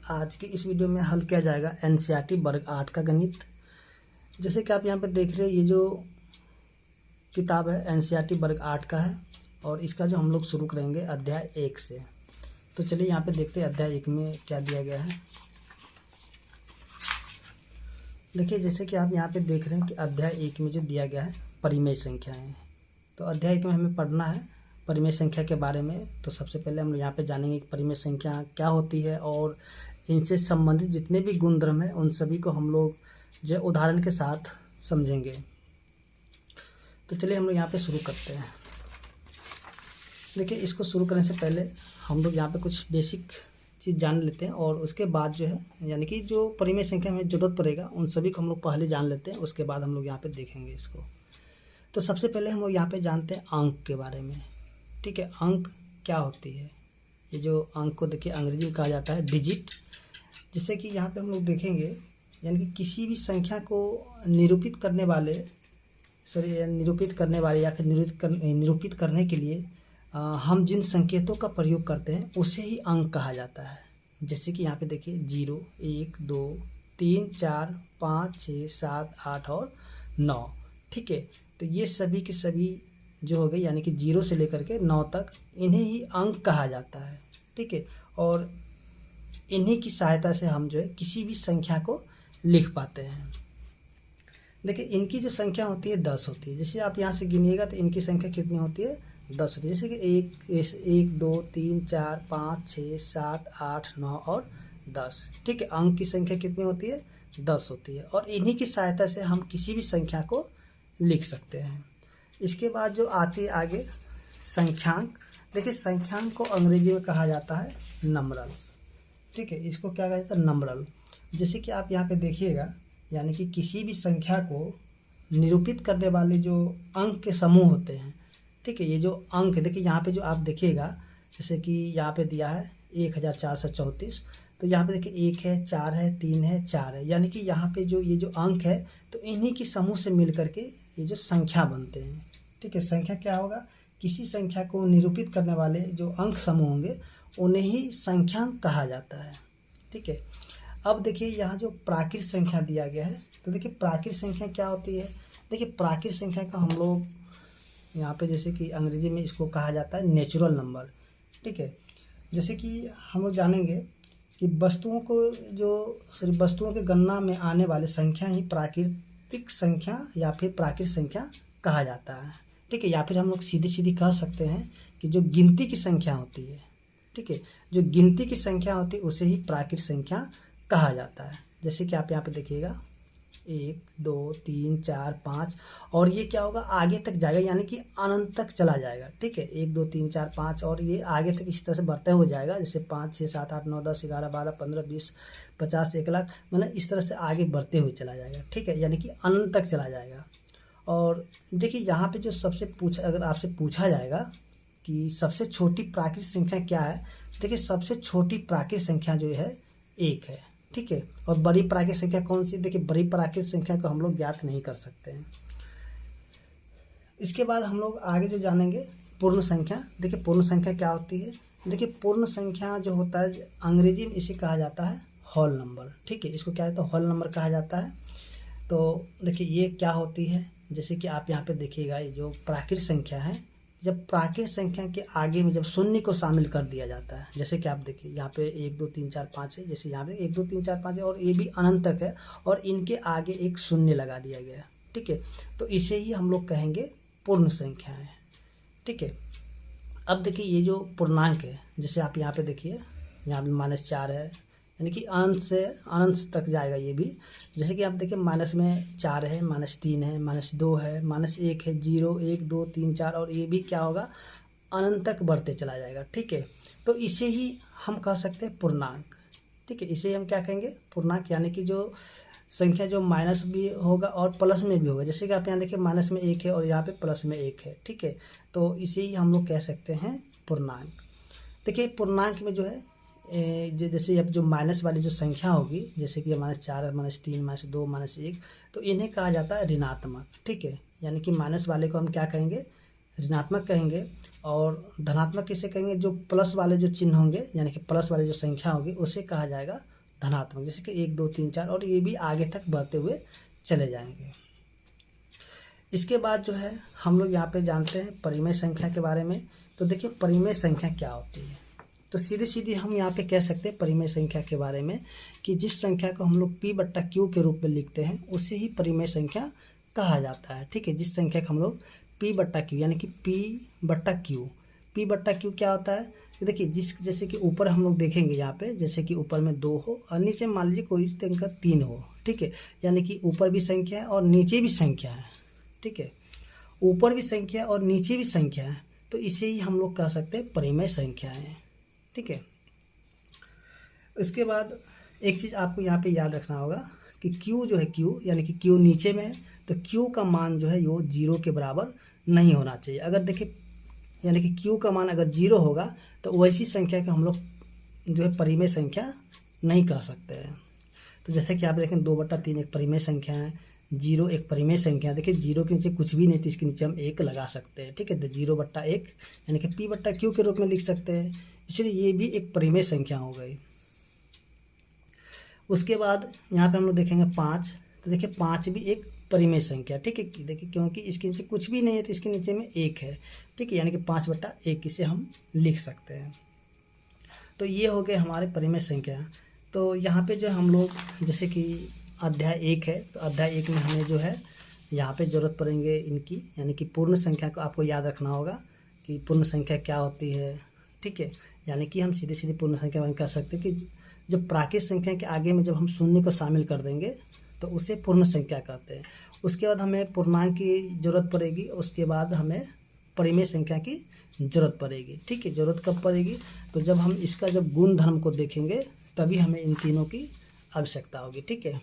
आज की इस वीडियो में हल किया जाएगा एनसीईआरटी वर्ग 8 का गणित। जैसे कि आप यहाँ पे देख रहे हैं, ये जो किताब है एनसीईआरटी वर्ग 8 का है और इसका जो हम लोग शुरू करेंगे अध्याय 1 से। तो चलिए यहाँ पे देखते हैं अध्याय 1 में क्या दिया गया है। देखिए, जैसे कि आप यहाँ पे देख रहे हैं कि अध्याय 1 में जो दिया गया है परिमेय संख्याएँ। तो अध्याय 1 में हमें पढ़ना है परिमेय संख्या के बारे में। तो सबसे पहले हम लोग यहाँ पे जानेंगे कि परिमेय संख्या क्या होती है और इनसे संबंधित जितने भी गुणधर्म हैं उन सभी को हम लोग जो उदाहरण के साथ समझेंगे। तो चलिए हम लोग यहाँ पे शुरू करते हैं। देखिए, इसको शुरू करने से पहले हम लोग यहाँ पे कुछ बेसिक चीज़ जान लेते हैं और उसके बाद जो है यानी कि जो परिमेय संख्या में ज़रूरत पड़ेगा उन सभी को हम लोग पहले जान लेते हैं, उसके बाद हम लोग यहाँ पे देखेंगे इसको। तो सबसे पहले हम लोग यहाँ पे जानते हैं अंक के बारे में। ठीक है, अंक क्या होती है? ये जो अंक को देखिए अंग्रेजी में कहा जाता है डिजिट। जिससे कि यहाँ पे हम लोग देखेंगे यानी कि किसी भी संख्या को निरूपित करने वाले या फिर निरूपित करने के लिए हम जिन संकेतों का प्रयोग करते हैं उसे ही अंक कहा जाता है। जैसे कि यहाँ पे देखिए 0, 1, 2, 3, 4, 5, 6, 7, 8 और 9। ठीक है, तो ये सभी के सभी जो हो गई यानी कि 0 से लेकर के 9 तक, इन्हें ही अंक कहा जाता है। ठीक है, और इन्हीं की सहायता से हम जो है किसी भी संख्या को लिख पाते हैं। देखिए, इनकी जो संख्या होती है 10 होती है। जैसे आप यहाँ से गिनिएगा तो इनकी संख्या कितनी होती है? 10 होती है। जैसे कि 1, 2, 3, 4, 5, 6, 7, 8, 9 और 10। ठीक है, अंक की संख्या कितनी होती है? 10 होती है और इन्हीं की सहायता से हम किसी भी संख्या को लिख सकते हैं। इसके बाद जो आती है आगे संख्यांक। देखिए, संख्यांक को अंग्रेजी में कहा जाता है नंबरल्स। ठीक है, इसको क्या कहा जाता है? नंबरल। जैसे कि आप यहाँ पे देखिएगा यानी कि किसी भी संख्या को निरूपित करने वाले जो अंक के समूह होते हैं। ठीक है, ये जो अंक देखिए यहाँ पे जो आप देखिएगा, जैसे कि यहाँ पे दिया है 1434। तो यहाँ पे देखिए 1 है, 4 है, 3 है, 4 है, यानी कि यहाँ पे जो ये जो अंक है तो इन्हीं की समूह से मिल करके ये जो संख्या बनते हैं। ठीक है, संख्या क्या होगा? किसी संख्या को निरूपित करने वाले जो अंक समूह होंगे उन्हें ही संख्यांक कहा जाता है। ठीक है, अब देखिए यहाँ जो प्राकृत संख्या दिया गया है, तो देखिए प्राकृत संख्या क्या होती है? देखिए, प्राकृत संख्या का हम लोग यहाँ पे जैसे कि अंग्रेजी में इसको कहा जाता है नेचुरल नंबर। ठीक है, जैसे कि हम लोग जानेंगे कि वस्तुओं के गणना में आने वाले संख्या ही प्राकृतिक संख्या या फिर प्राकृत संख्या कहा जाता है। ठीक है, या फिर हम लोग सीधी कह सकते हैं कि जो गिनती की संख्या होती है, ठीक है, जो गिनती की संख्या होती है उसे ही प्राकृत संख्या कहा जाता है। जैसे कि आप यहाँ पे देखिएगा 1, 2, 3, 4, 5 और ये क्या होगा? आगे तक जाएगा यानी कि अनंत तक चला जाएगा। ठीक है, 1, 2, 3, 4, 5 और ये आगे तक इस तरह से बढ़ते हुए जाएगा। जैसे 5, 6, 7, 8, 9, 10, 11, 12, 15, 20, 50, 1 लाख, मतलब इस तरह से आगे बढ़ते हुए चला जाएगा। ठीक है, यानी कि अनंत तक चला जाएगा। और देखिए यहाँ पे जो अगर आपसे पूछा जाएगा कि सबसे छोटी प्राकृत संख्या क्या है, देखिए सबसे छोटी प्राकृत संख्या जो है 1 है। ठीक है, और बड़ी प्राकृत संख्या कौन सी? देखिए, बड़ी प्राकृत संख्या को हम लोग ज्ञात नहीं कर सकते हैं। इसके बाद हम लोग आगे जो जानेंगे पूर्ण संख्या। देखिए, पूर्ण संख्या क्या होती है? देखिए, पूर्ण संख्या जो होता है अंग्रेजी में इसे कहा जाता है होल नंबर। ठीक है, इसको क्या है तो होल नंबर कहा जाता है। तो देखिए ये क्या होती है? जैसे कि आप यहाँ पे देखिएगा, ये जो प्राकृत संख्या है, जब प्राकृत संख्या के आगे में जब शून्य को शामिल कर दिया जाता है, जैसे कि आप देखिए यहाँ पे 1, 2, 3, 4, 5 है, जैसे यहाँ पे 1, 2, 3, 4, 5 है और ये भी अनंत तक है और इनके आगे एक शून्य लगा दिया गया है। ठीक है, तो इसे ही हम लोग कहेंगे पूर्ण संख्या है। ठीक है, अब देखिए ये जो पूर्णांक है, जैसे आप यहाँ पे देखिए यहाँ पे -4 है, यानी कि अनंत से अनंत तक जाएगा ये भी। जैसे कि आप देखिए माइनस में 4 है, -3 है, -2 है, -1 है, 0, 1, 2, 3, 4 और ये भी क्या होगा? अनंत तक बढ़ते चला जाएगा। ठीक है, तो इसे ही हम कह सकते हैं पूर्णांक। ठीक है, इसे हम क्या कहेंगे? पूर्णांक, यानी कि जो संख्या जो माइनस भी होगा और प्लस में भी होगा। जैसे कि आप यहाँ देखिए माइनस में 1 है और यहाँ पे प्लस में 1 है। ठीक है, तो इसे ही हम लोग कह सकते हैं पूर्णांक। देखिए, पूर्णांक में जो है जैसे अब जो माइनस वाली जो संख्या होगी, जैसे कि -4, -3, -2, -1, तो इन्हें कहा जाता है ऋणात्मक। ठीक है, यानी कि माइनस वाले को हम क्या कहेंगे? ऋणात्मक कहेंगे। और धनात्मक किसे कहेंगे? जो प्लस वाले जो चिन्ह होंगे यानी कि प्लस वाली जो संख्या होगी उसे कहा जाएगा धनात्मक, जैसे कि 1 2 3 4, और ये भी आगे तक बढ़ते हुए चले जाएंगे। इसके बाद जो है हम लोग यहाँ पे जानते हैं परिमेय संख्या के बारे में। तो देखिए परिमेय संख्या क्या होती है, तो सीधी सीधी हम यहाँ पे कह सकते हैं परिमेय संख्या के बारे में कि जिस संख्या को हम लोग p/q के रूप में लिखते हैं उसे ही परिमेय संख्या कहा जाता है। ठीक है, जिस संख्या को हम लोग p/q यानी कि p/q क्या होता है, देखिए जैसे कि ऊपर हम लोग देखेंगे यहाँ पे, जैसे कि ऊपर में 2 हो और नीचे मान लीजिए कोई संख्या 3 हो। ठीक है, यानी कि ऊपर भी संख्या है और नीचे भी संख्या है। ठीक है, ऊपर भी संख्या और नीचे भी संख्या है, तो इसे ही हम लोग कह सकते हैं परिमेय संख्या है। ठीक है, इसके बाद एक चीज़ आपको यहाँ पे याद रखना होगा कि q जो है q यानी कि q नीचे में है, तो q का मान जो है वो 0 के बराबर नहीं होना चाहिए। अगर देखिए यानी कि q का मान अगर 0 होगा तो वैसी संख्या को हम लोग जो है परिमेय संख्या नहीं कह सकते हैं। तो जैसे कि आप देखें 2/3 एक परिमेय संख्या है, 0 एक परिमेय संख्या है। देखिए 0 के नीचे कुछ भी नहीं तो इसके नीचे हम 1 लगा सकते हैं। ठीक है, तो 0/1 यानी कि p/q के रूप में लिख सकते हैं, इसलिए ये भी एक परिमेय संख्या हो गई। उसके बाद यहाँ पे हम लोग देखेंगे 5, तो देखिए 5 भी एक परिमेय संख्या। ठीक है, देखिए क्योंकि इसके नीचे कुछ भी नहीं है तो इसके नीचे में 1 है। ठीक है, यानी कि 5/1 इसे हम लिख सकते हैं। तो ये हो गए हमारे परिमेय संख्या। तो यहाँ पे जो हम लोग जैसे कि अध्याय 1 है, तो अध्याय 1 में हमें जो है यहाँ पे ज़रूरत पड़ेंगे इनकी, यानी कि पूर्ण संख्या को आपको याद रखना होगा कि पूर्ण संख्या क्या होती है। ठीक है, यानी कि हम सीधे सीधे पूर्ण संख्या में कह सकते हैं कि जो प्राकृत संख्या के आगे में जब हम शून्य को शामिल कर देंगे तो उसे पूर्ण संख्या कहते हैं। उसके बाद हमें पूर्णांक की ज़रूरत पड़ेगी, उसके बाद हमें परिमेय संख्या की ज़रूरत पड़ेगी। ठीक है, ज़रूरत कब पड़ेगी, तो जब हम इसका जब गुण धर्म को देखेंगे तभी हमें इन तीनों की आवश्यकता होगी। ठीक है,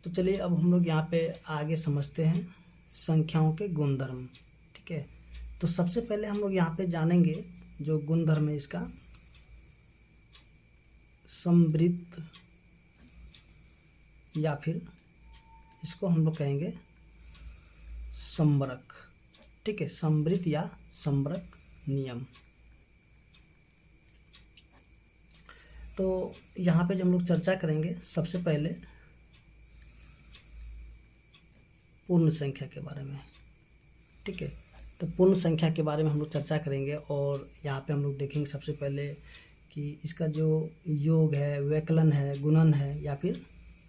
तो चलिए अब हम लोग यहाँ पे आगे समझते हैं संख्याओं के गुणधर्म। ठीक है, तो सबसे पहले हम लोग यहाँ पे जानेंगे जो गुणधर्म है इसका, समवृत्त या फिर इसको हम लोग कहेंगे संवरक। ठीक है, समवृत्त या संवरक नियम। तो यहाँ पे जब हम लोग चर्चा करेंगे सबसे पहले पूर्ण संख्या के बारे में। ठीक है, तो पूर्ण संख्या के बारे में हम लोग चर्चा करेंगे और यहाँ पे हम लोग देखेंगे सबसे पहले कि इसका जो योग है, व्यकलन है, गुणन है या फिर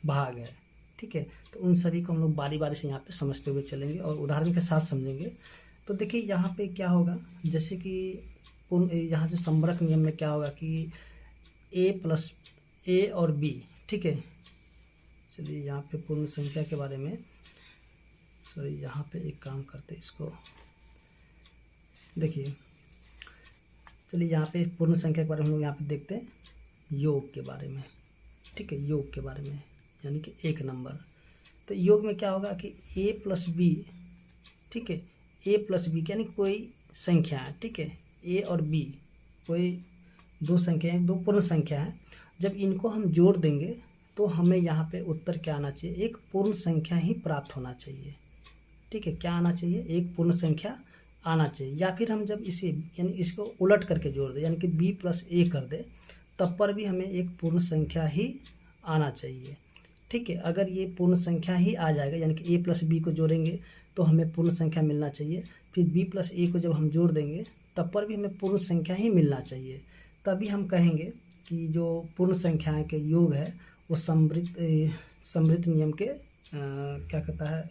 भाग है। ठीक है, तो उन सभी को हम लोग बारी बारी से यहाँ पे समझते हुए चलेंगे और उदाहरण के साथ समझेंगे। तो देखिए यहाँ पे क्या होगा, जैसे कि यहाँ से संवरक नियम में क्या होगा कि a और b। ठीक है, चलिए यहाँ पे पूर्ण संख्या के बारे में, सॉरी यहाँ पे एक काम करते हैं इसको, देखिए चलिए यहाँ पे पूर्ण संख्या के बारे में हम लोग यहाँ पे देखते हैं योग के बारे में। ठीक है, योग के बारे में यानी कि 1 नंबर। तो योग में क्या होगा कि a + b। ठीक है, a + b यानी कोई संख्या है। ठीक है, a और b कोई दो संख्या है, दो पूर्ण संख्या है। जब इनको हम जोड़ देंगे तो हमें यहाँ पे उत्तर क्या आना चाहिए, एक पूर्ण संख्या ही प्राप्त होना चाहिए। ठीक है, क्या आना चाहिए, एक पूर्ण संख्या आना चाहिए। या फिर हम जब इसे यानी इसको उलट करके जोड़ दें यानी कि b + a कर दे, तब पर भी हमें एक पूर्ण संख्या ही आना चाहिए। ठीक है, अगर ये पूर्ण संख्या ही आ जाएगा यानी कि a + b को जोड़ेंगे तो हमें पूर्ण संख्या मिलना चाहिए। फिर b + a को जब हम जोड़ देंगे तब पर भी हमें पूर्ण संख्या ही मिलना चाहिए। तभी हम कहेंगे कि जो पूर्ण संख्याएं के योग है वो समवृत्त नियम के क्या कहता है,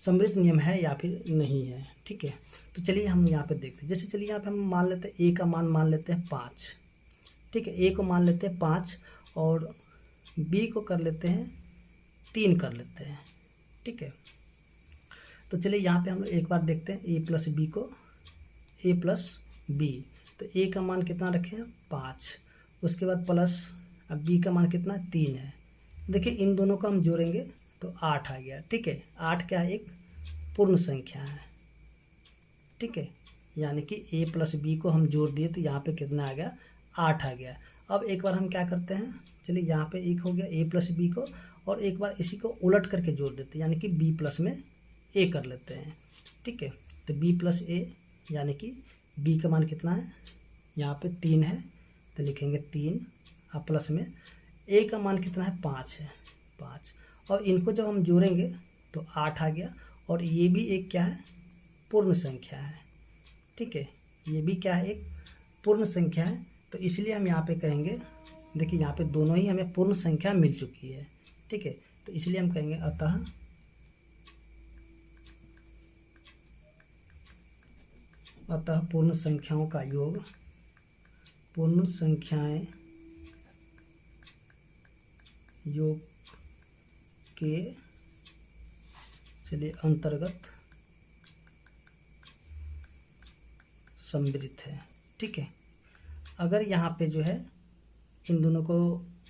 समवृत्त नियम है या फिर नहीं है। ठीक है, तो चलिए हम यहाँ पे देखते हैं। जैसे चलिए यहाँ पे हम मान लेते हैं a का मान मान लेते हैं 5। ठीक है, a को मान लेते हैं 5 और b को कर लेते हैं 3 कर लेते हैं। ठीक है, तो चलिए यहाँ पे हम लोग एक बार देखते हैं a + b को, a + b। तो a का मान कितना रखे हैं 5, उसके बाद प्लस अब b का मान कितना 3 है। देखिए इन दोनों को हम जोड़ेंगे तो 8 आ गया। ठीक है, 8 क्या है, एक पूर्ण संख्या है। ठीक है, यानी कि a + b को हम जोड़ दिए तो यहाँ पे कितना आ गया, 8 आ गया। अब एक बार हम क्या करते हैं, चलिए यहाँ पे एक हो गया a + b को, और एक बार इसी को उलट करके जोड़ देते हैं यानी कि b+ में a कर लेते हैं। ठीक है, तो b + a यानी कि b का मान कितना है, यहाँ पे 3 है तो लिखेंगे 3 और प्लस में ए का मान कितना है 5 है 5, और इनको जब हम जोड़ेंगे तो 8 आ गया, और ये भी एक क्या है पूर्ण संख्या है। ठीक है, ये भी क्या है एक पूर्ण संख्या है, तो इसलिए हम यहाँ पे कहेंगे, देखिए यहाँ पे दोनों ही हमें पूर्ण संख्या मिल चुकी है। ठीक है, तो इसलिए हम कहेंगे अतः पूर्ण संख्याओं का योग, पूर्ण संख्याएं योग के चलिए अंतर्गत सम्मिलित है। ठीक है, अगर यहाँ पे जो है इन दोनों को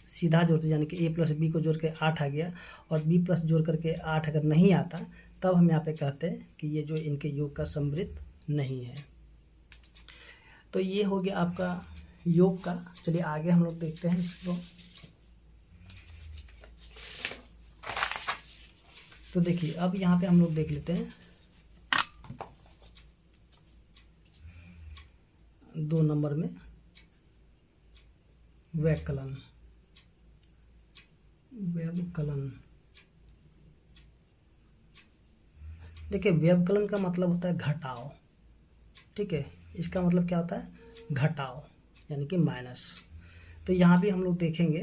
सीधा जोड़ते, यानी कि a प्लस बी को जोड़ के 8 आ गया और b प्लस जोड़ करके 8 अगर नहीं आता, तब हम यहाँ पे कहते हैं कि ये जो इनके योग का सम्मिलित नहीं है। तो ये हो गया आपका योग का। चलिए आगे हम लोग देखते हैं इसको। तो देखिए अब यहाँ पे हम लोग देख लेते हैं 2 नंबर में व्यवकलन। देखिए व्यवकलन का मतलब होता है घटाव। ठीक है, इसका मतलब क्या होता है घटाव, यानी कि माइनस। तो यहाँ भी हम लोग देखेंगे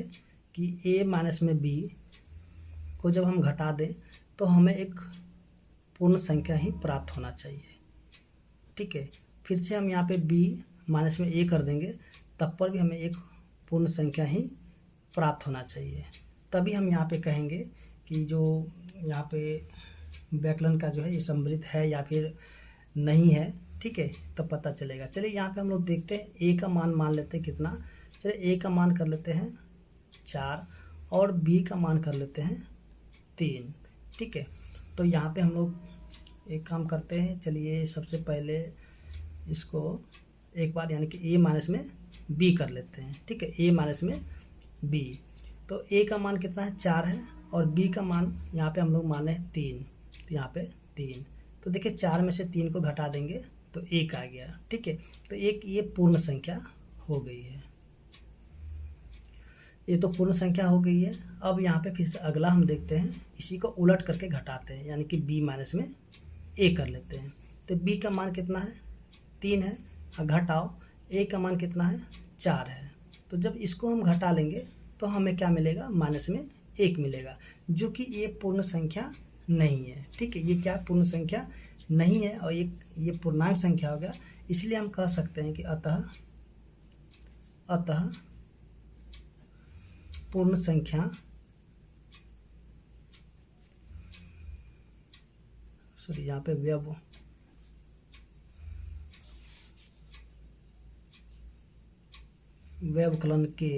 कि a माइनस में b को जब हम घटा दें तो हमें एक पूर्ण संख्या ही प्राप्त होना चाहिए। ठीक है, फिर से हम यहाँ पे b माइनस में a कर देंगे, तब पर भी हमें एक पूर्ण संख्या ही प्राप्त होना चाहिए। तभी हम यहाँ पे कहेंगे कि जो यहाँ पे व्यवकलन का जो है ये सम्मिलित है या फिर नहीं है। ठीक है, तब पता चलेगा। चलिए यहाँ पे हम लोग देखते हैं a का मान लेते हैं कितना। चलिए a का मान कर लेते हैं 4 और b का मान कर लेते हैं 3। ठीक है, तो यहाँ पे हम लोग एक काम करते हैं। चलिए सबसे पहले इसको एक बार यानी कि a माइनस में b कर लेते हैं। ठीक है, a माइनस में b, तो a का मान कितना है 4 है और b का मान यहाँ पे हम लोग माने 3, तो यहाँ पे 3। तो देखिए 4 में से 3 को घटा देंगे तो 1 आ गया। ठीक है, तो एक ये पूर्ण संख्या हो गई है, ये तो पूर्ण संख्या हो गई है। अब यहाँ पे फिर से अगला हम देखते हैं, इसी को उलट करके घटाते हैं, यानी कि b माइनस में a कर लेते हैं। तो b का मान कितना है 3 है, घटाओ a का मान कितना है 4 है। तो जब इसको हम घटा लेंगे तो हमें क्या मिलेगा माइनस में 1 मिलेगा, जो कि ये पूर्ण संख्या नहीं है। ठीक है, ये क्या पूर्ण संख्या नहीं है और ये पूर्णांक संख्या हो गया। इसलिए हम कह सकते हैं कि अतः पूर्ण संख्या यहाँ पे व्यवकलन के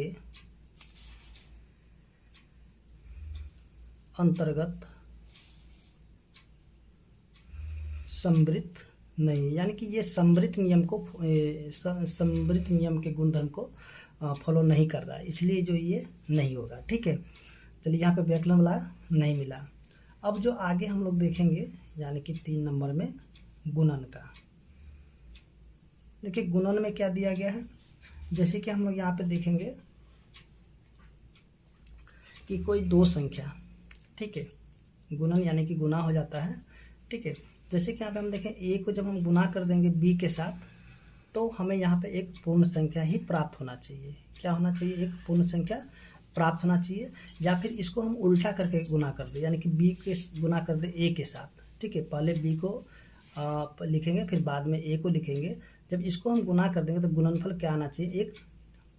अंतर्गत सम्मिलित नहीं, यानी कि ये सम्मिलित नियम के गुणधर्म को फॉलो नहीं कर रहा है, इसलिए जो ये नहीं होगा। ठीक है, चलिए यहाँ पे व्यवकलन वाला नहीं मिला। अब जो आगे हम लोग देखेंगे यानी कि 3 नंबर में गुणन का। देखिए गुणन में क्या दिया गया है, जैसे कि हम लोग यहाँ पे देखेंगे कि कोई 2 संख्या, ठीक है, गुणन यानी कि गुना हो जाता है। ठीक है, जैसे कि यहाँ पे हम देखें a को जब हम गुना कर देंगे b के साथ, तो हमें यहाँ पे एक पूर्ण संख्या ही प्राप्त होना चाहिए। क्या होना चाहिए, एक पूर्ण संख्या प्राप्त होना चाहिए। या फिर इसको हम उल्टा करके गुना कर दें, यानी कि b के गुना कर दें a के साथ। ठीक है, पहले b को लिखेंगे फिर बाद में a को लिखेंगे। जब इसको हम गुना कर देंगे तो गुणनफल क्या आना चाहिए, एक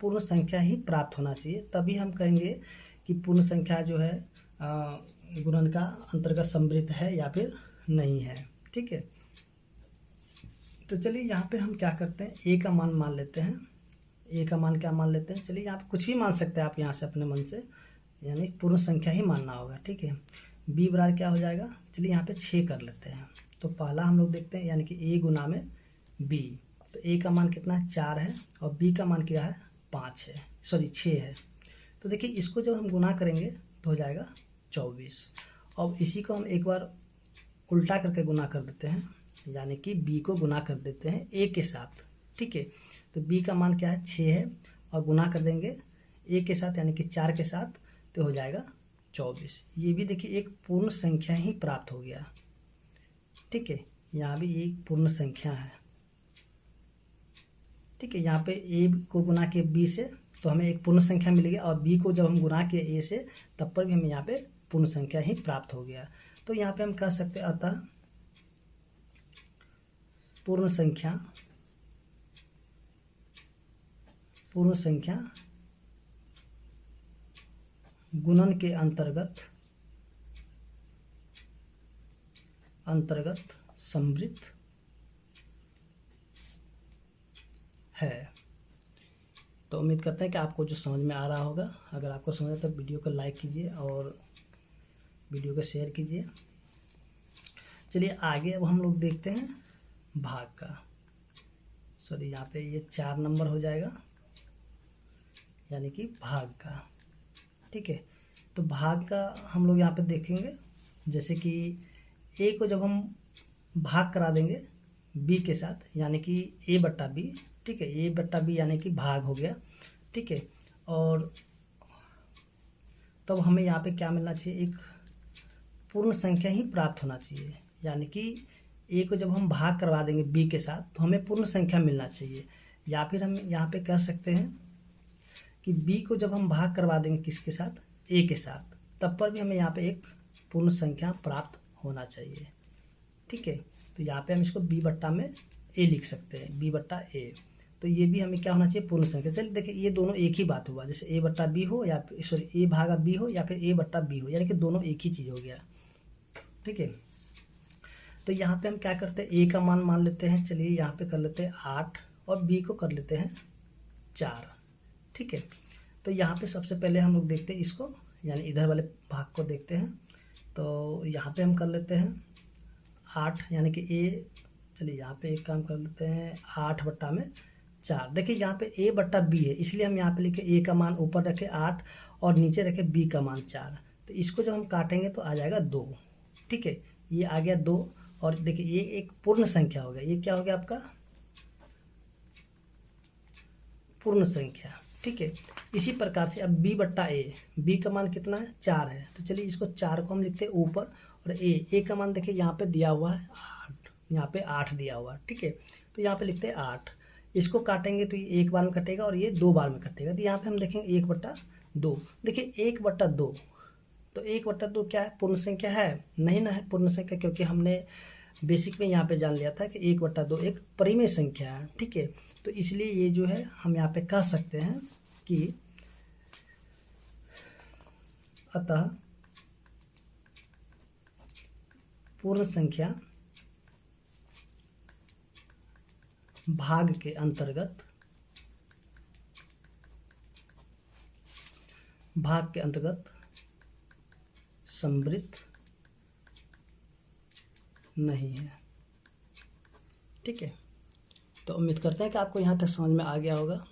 पूर्ण संख्या ही प्राप्त होना चाहिए। तभी हम कहेंगे कि पूर्ण संख्या जो है गुणन का अंतर्गत सम्मिलित है या फिर नहीं है। ठीक है, तो चलिए यहाँ पे हम क्या करते हैं, a का मान लेते हैं। a का मान क्या मान लेते हैं, चलिए यहाँ पे कुछ भी मान सकते हैं आप यहाँ से अपने मन से, यानी पूर्ण संख्या ही मानना होगा। ठीक है, b बराबर क्या हो जाएगा, चलिए यहाँ पे 6 कर लेते हैं। तो पहला हम लोग देखते हैं यानी कि a गुना में b, तो a का मान कितना है 4 है और b का मान क्या है 5 है, सॉरी 6 है। तो देखिए इसको जब हम गुना करेंगे तो हो जाएगा 24। अब इसी को हम एक बार उल्टा करके गुना कर देते हैं, यानी कि b को गुना कर देते हैं a के साथ। ठीक है। तो b का मान क्या है 6 है, और गुना कर देंगे a के साथ यानी कि 4 के साथ, तो हो जाएगा 24। ये भी देखिए एक पूर्ण संख्या ही प्राप्त हो गया, ठीक है। यहाँ भी एक पूर्ण संख्या है, ठीक है। यहाँ पे a को गुना के b से तो हमें एक पूर्ण संख्या मिल गया, और b को जब हम गुना के a से तब पर भी हमें यहाँ पे पूर्ण संख्या ही प्राप्त हो गया। तो यहाँ पे हम कह सकते हैं अतः पूर्ण संख्या गुणन के अंतर्गत समृद्ध है। तो उम्मीद करते हैं कि आपको जो समझ में आ रहा होगा। अगर आपको समझ आए तो वीडियो को लाइक कीजिए और वीडियो को शेयर कीजिए। चलिए आगे अब हम लोग देखते हैं भाग का। सॉरी, यहाँ पे ये 4 नंबर हो जाएगा, यानी कि भाग का, ठीक है। तो भाग का हम लोग यहाँ पे देखेंगे, जैसे कि a को जब हम भाग करा देंगे b के साथ, यानी कि a बट्टा b, ठीक है। a बट्टा b यानी कि भाग हो गया, ठीक है। और तब हमें यहाँ पे क्या मिलना चाहिए, एक पूर्ण संख्या ही प्राप्त होना चाहिए, यानी कि a को जब हम भाग करवा देंगे b के साथ तो हमें पूर्ण संख्या मिलना चाहिए। या फिर हम यहाँ पे कह सकते हैं कि b को जब हम भाग करवा देंगे किसके साथ, a के साथ, तब पर भी हमें यहाँ पे एक पूर्ण संख्या प्राप्त होना चाहिए, ठीक है। तो यहाँ पे हम इसको b बट्टा में a लिख सकते हैं, b बट्टा a। तो ये भी हमें क्या होना चाहिए, पूर्ण संख्या। चलिए देखिए, ये दोनों एक ही बात हुआ, जैसे a बट्टा b हो या सॉरी a भागा b हो या फिर a बट्टा b हो, यानी कि दोनों एक ही चीज़ हो गया, ठीक है। तो यहाँ पे हम क्या करते हैं, a का मान लेते हैं, चलिए यहाँ पे कर लेते हैं 8 और b को कर लेते हैं 4, ठीक है। तो यहाँ पे सबसे पहले हम लोग देखते हैं इसको, यानी इधर वाले भाग को देखते हैं। तो यहाँ पे हम कर लेते हैं 8, यानी कि a, चलिए यहाँ पे एक काम कर लेते हैं 8 बट्टा में 4। देखिए यहाँ पे a बट्टा b है, इसलिए हम यहाँ पे लिखे a का मान ऊपर रखे 8 और नीचे रखे b का मान 4। तो इसको जब हम काटेंगे तो आ जाएगा 2, ठीक है। ये आ गया 2, और देखिए ये एक पूर्ण संख्या हो गया। ये क्या हो गया आपका, पूर्ण संख्या, ठीक है। इसी प्रकार से अब b बट्टा a, b का मान कितना है 4 है, तो चलिए इसको 4 को हम लिखते हैं ऊपर, और a का मान देखिए यहाँ पे दिया हुआ है 8, यहाँ पे 8 दिया हुआ है, ठीक है। तो यहाँ पे लिखते हैं 8। इसको काटेंगे तो ये 1 बार में कटेगा और ये 2 बार में कटेगा। तो यहाँ पे हम देखेंगे 1 बट्टा 2, देखिए 1 बट्टा 2, तो 1 बट्टा 2 क्या है, पूर्ण संख्या है? नहीं ना है पूर्ण संख्या, क्योंकि हमने बेसिक में यहाँ पे जान लिया था कि 1 बट्टा 2 एक परिमेय संख्या है, ठीक है। तो इसलिए ये जो है हम यहाँ पे कह सकते हैं कि अतः पूर्ण संख्या भाग के अंतर्गत समृद्ध नहीं है, ठीक है। तो उम्मीद करते हैं कि आपको यहाँ तक समझ में आ गया होगा।